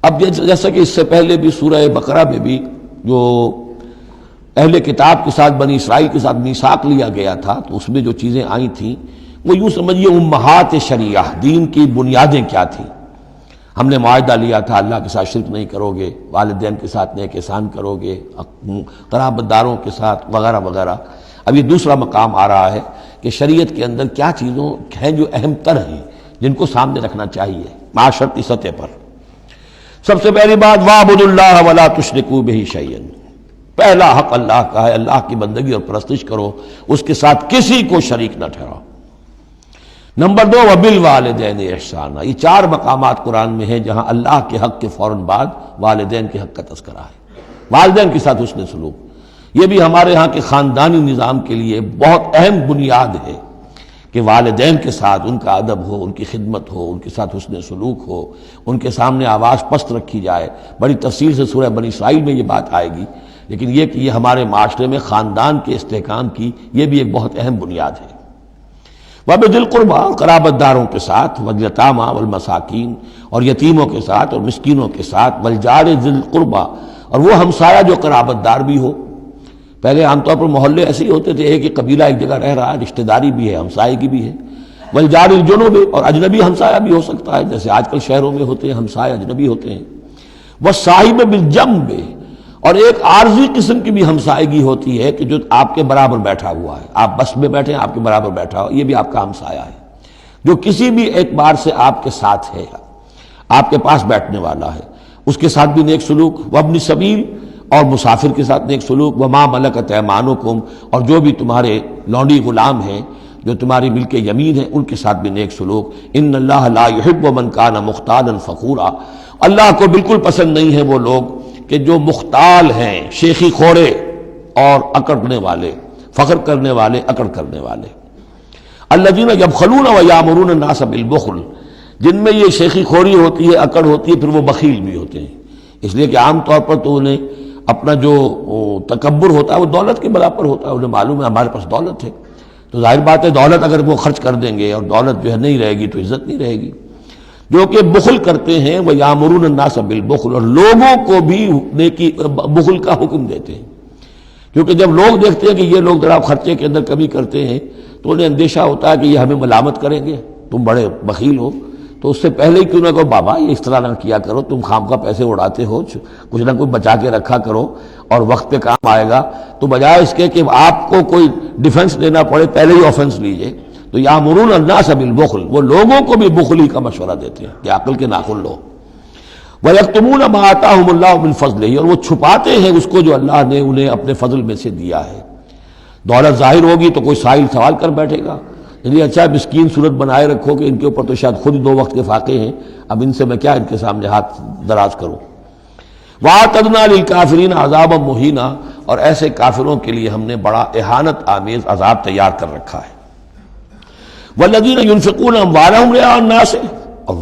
اب جیسا کہ اس سے پہلے بھی سورہ بقرہ میں بھی جو اہل کتاب کے ساتھ بنی اسرائیل کے ساتھ میثاق لیا گیا تھا، تو اس میں جو چیزیں آئی تھیں وہ یوں سمجھیے امہات شریعہ، دین کی بنیادیں کیا تھیں۔ ہم نے معاہدہ لیا تھا اللہ کے ساتھ شرک نہیں کرو گے، والدین کے ساتھ نیک احسان کرو گے، قرابت داروں کے ساتھ وغیرہ وغیرہ۔ اب یہ دوسرا مقام آ رہا ہے کہ شریعت کے اندر کیا چیزوں ہیں جو اہم تر ہیں، جن کو سامنے رکھنا چاہیے معاشرتی سطح پر۔ سب سے پہلی بات وَاعْبُدُوا اللَّهَ وَلَا تُشْرِكُوا بِهِ شَيْئًا، پہلا حق اللہ کا ہے، اللہ کی بندگی اور پرستش کرو، اس کے ساتھ کسی کو شریک نہ ٹھہراؤ۔ نمبر 2 وَبِالْوَالِدَيْنِ إِحْسَانًا، یہ 4 مقامات قرآن میں ہیں جہاں اللہ کے حق کے فوراً بعد والدین کے حق کا تذکرہ ہے۔ والدین کے ساتھ حسن سلوک، یہ بھی ہمارے ہاں کے خاندانی نظام کے لیے بہت اہم بنیاد ہے کہ والدین کے ساتھ ان کا ادب ہو، ان کی خدمت ہو، ان کے ساتھ حسن سلوک ہو، ان کے سامنے آواز پست رکھی جائے۔ بڑی تفصیل سے سورہ بنی اسرائیل میں یہ بات آئے گی، لیکن یہ کہ یہ ہمارے معاشرے میں خاندان کے استحکام کی یہ بھی ایک بہت اہم بنیاد ہے۔ وَبِذِي الْقُرْبَىٰ، قرابت داروں کے ساتھ، وَالْيَتَامَىٰ وَالْمَسَاكِينِ، اور یتیموں کے ساتھ اور مسکینوں کے ساتھ، وَالْجَارِ ذِي الْقُرْبَىٰ، اور وہ ہمسایہ جو قرابت دار بھی ہو۔ پہلے عام طور پر محلے ایسے ہی ہوتے تھے، ایک ہی قبیلہ ایک جگہ رہ رہا ہے، رشتہ داری بھی ہے، ہمسائے بھی ہے۔ وَالْجَارِ الْجُنُبِ، اور اجنبی ہمسایہ بھی ہو سکتا ہے، جیسے آج کل شہروں میں ہوتے ہیں ہمسائے اجنبی ہوتے ہیں۔ وَالصَّاحِبِ بِالْجَنبِ، اور ایک عارضی قسم کی بھی ہمسائیگی ہوتی ہے کہ جو آپ کے برابر بیٹھا ہوا ہے، آپ بس میں بیٹھے ہیں، آپ کے برابر بیٹھا ہو، یہ بھی آپ کا ہمسایہ ہے، جو کسی بھی اعتبار سے آپ کے ساتھ ہے، آپ کے پاس بیٹھنے والا ہے، اس کے ساتھ بھی نیک سلوک۔ وابن السبیل، اور مسافر کے ساتھ نیک سلوک۔ وما ملکت ایمانکم، اور جو بھی تمہارے لونڈی غلام ہیں، جو تمہاری ملک یمین ہیں، ان کے ساتھ بھی نیک سلوک۔ ان اللہ لا یحب من کان مختالا فخورا، اللہ کو بالکل پسند نہیں ہے وہ لوگ کہ جو مختال ہیں، شیخی خوڑے اور اکڑنے والے، فخر کرنے والے، اکڑ کرنے والے۔ الذین یبخلون ویامرون الناس بالبخل، جن میں یہ شیخی خوری ہوتی ہے، اکڑ ہوتی ہے، پھر وہ بخیل بھی ہوتے ہیں، اس لیے کہ عام طور پر تو انہیں اپنا جو تکبر ہوتا ہے وہ دولت کے بلا پر ہوتا ہے، انہیں معلوم ہے ہمارے پاس دولت ہے، تو ظاہر بات ہے دولت اگر وہ خرچ کر دیں گے اور دولت جو ہے نہیں رہے گی تو عزت نہیں رہے گی۔ جو کہ بخل کرتے ہیں وہ یامرون الناس بالبخل، اور لوگوں کو بھی نیکی بخل کا حکم دیتے ہیں، کیونکہ جب لوگ دیکھتے ہیں کہ یہ لوگ ذرا خرچے کے اندر کمی کرتے ہیں تو انہیں اندیشہ ہوتا ہے کہ یہ ہمیں ملامت کریں گے، تم بڑے بخیل ہو، تو اس سے پہلے ہی کیوں نہ کہو بابا یہ اس طرح نہ کیا کرو، تم خام پیسے اڑاتے ہو، کچھ نہ کچھ بچا کے رکھا کرو اور وقت پہ کام آئے گا، تو بجائے اس کے کہ آپ کو کوئی ڈیفنس لینا پڑے پہلے ہی آفنس لیجئے، تو یامرون الناس بالبخل، وہ لوگوں کو بھی بخلی کا مشورہ دیتے ہیں کہ عقل کے ناخن لو۔ وَيَكْتُمُونَ مَا آتَاهُمُ اللَّهُ مِنْ فَضْلِهِ، اور وہ چھپاتے ہیں اس کو جو اللہ نے انہیں اپنے فضل میں سے دیا ہے۔ دولت ظاہر ہوگی تو کوئی سائل سوال کر بیٹھے گا، یعنی اچھا مسکین صورت بنائے رکھو کہ ان کے اوپر تو شاید خود 2 وقت کے فاقے ہیں، اب ان سے میں کیا ان کے سامنے ہاتھ دراز کروں۔ وَأَعْتَدْنَا لِلْكَافِرِينَ عَذَابًا مُهِينًا، اور ایسے کافروں کے لیے ہم نے بڑا اہانت آمیز عذاب تیار کر رکھا ہے۔ وَالَّذِينَ يُنْفِقُونَ أَمْوَالَهُمْ رِئَاءَ النَّاسِ، اور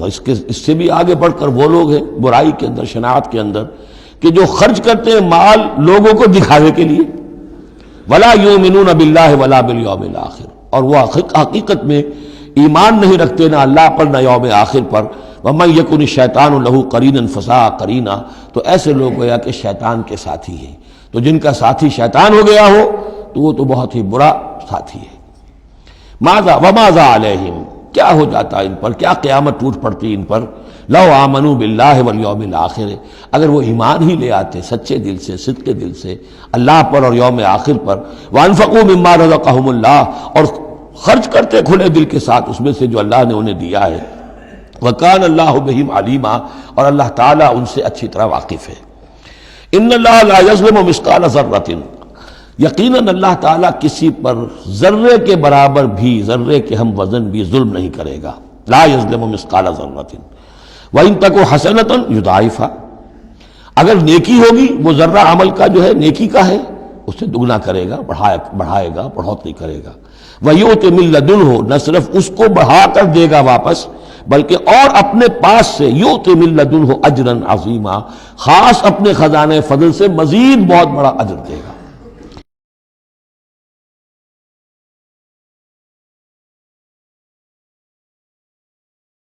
اس سے بھی آگے بڑھ کر وہ لوگ ہیں برائی کے اندر، شناعت کے اندر، کہ جو خرچ کرتے ہیں مال لوگوں کو دکھاوے کے لیے۔ وَلَا يُؤْمِنُونَ بِاللَّهِ وَلَا بِالْيَوْمِ الْآخِرِ، اور وہ حقیقت میں ایمان نہیں رکھتے نہ اللہ پر نہ یوم آخر پر۔ وَمَن يَكُنِ الشَّيْطَانُ لَهُ قَرِينًا فَسَاءَ قَرِينًا، تو ایسے لوگ گویا کہ شیطان کے ساتھی ہیں، تو جن کا ساتھی شیطان ہو گیا ہو تو وہ تو بہت ہی برا ساتھی ہے۔ ماذا وماذا علیہم، کیا ہو جاتا ان پر، کیا قیامت ٹوٹ پڑتی ان پر۔ لو آمنوا باللہ والیوم الآخر، اگر وہ ایمان ہی لے آتے سچے دل سے، صدق دل سے اللہ پر اور یوم آخر پر۔ وانفقوا مما رزقهم اللہ، اور خرچ کرتے کھلے دل کے ساتھ اس میں سے جو اللہ نے انہیں دیا ہے۔ وکان اللہ بہم علیما، اور اللہ تعالیٰ ان سے اچھی طرح واقف ہے۔ ان اللہ لا یظلم مثقال ذرۃ، یقیناً اللہ تعالیٰ کسی پر ذرے کے برابر بھی، ذرے کے ہم وزن بھی ظلم نہیں کرے گا۔ لا یظلم مثقال ذرۃ وَإِن تَكُ حَسَنَةً يُضَاعِفْهَا، اگر نیکی ہوگی وہ ذرہ عمل کا جو ہے نیکی کا ہے اسے دگنا کرے گا، بڑھائے گا، بڑھوتری کرے گا۔ وَيُؤْتِ مِن لَّدُنْهُ، نہ صرف اس کو بڑھا کر دے گا واپس بلکہ اور اپنے پاس سے یؤتِ مِن لَّدُنْهُ أَجْرًا عَظِیمًا، خاص اپنے خزانے فضل سے مزید بہت بڑا اجر دے گا۔